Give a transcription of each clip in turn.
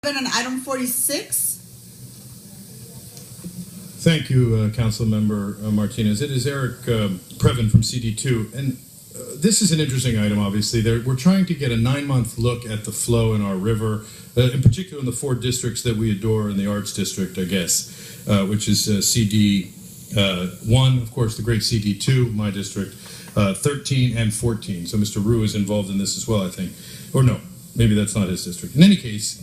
On item 46. Thank you, Council Member Martinez. It is Eric Previn from CD2, and this is an interesting item, obviously. We're trying to get a 9-month look at the flow in our river, in particular in the 4 districts that we adore in the Arts District, I guess, which is CD1, of course, the great CD2, my district, 13 and 14. So Mr. Rue is involved in this as well, I think. Or no, maybe that's not his district. In any case,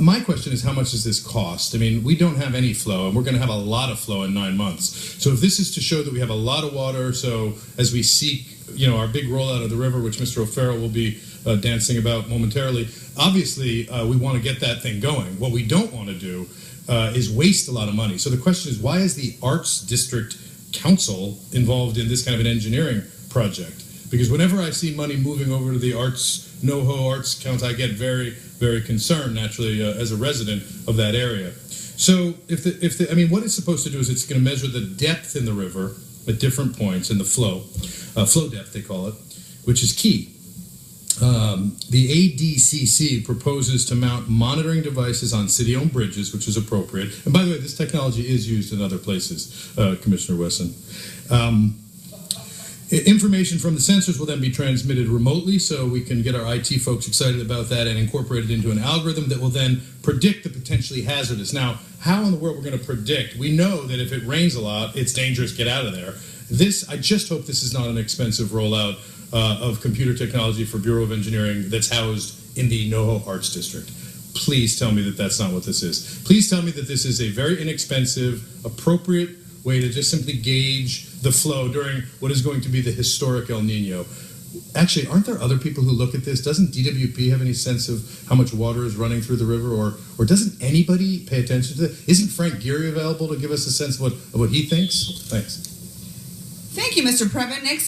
my question is, how much does this cost? I mean, we don't have any flow, and we're going to have a lot of flow in 9 months. So if this is to show that we have a lot of water, so as we seek, our big rollout of the river, which Mr. O'Farrell will be dancing about momentarily, obviously we want to get that thing going. What we don't want to do is waste a lot of money. So the question is, why is the Arts District Council involved in this kind of an engineering project? Because whenever I see money moving over to the NoHo Arts Council, I get very, very concerned, naturally, as a resident of that area. So what it's supposed to do is it's going to measure the depth in the river at different points in the flow depth they call it, which is key. The ADCC proposes to mount monitoring devices on city-owned bridges, which is appropriate. And by the way, this technology is used in other places, Commissioner Wesson. Information from the sensors will then be transmitted remotely, so we can get our IT folks excited about that and incorporate it into an algorithm that will then predict the potentially hazardous. Now, how in the world we're going to predict? We know that if it rains a lot, it's dangerous, get out of there. I just hope this is not an expensive rollout of computer technology for Bureau of Engineering that's housed in the NoHo Arts District. Please tell me that that's not what this is. Please tell me that this is a very inexpensive, appropriate way to just simply gauge the flow during what is going to be the historic El Nino. Actually, aren't there other people who look at this? Doesn't DWP have any sense of how much water is running through the river, or doesn't anybody pay attention to that? Isn't Frank Geary available to give us a sense of what he thinks? Thanks. Thank you, Mr. Previn. Next.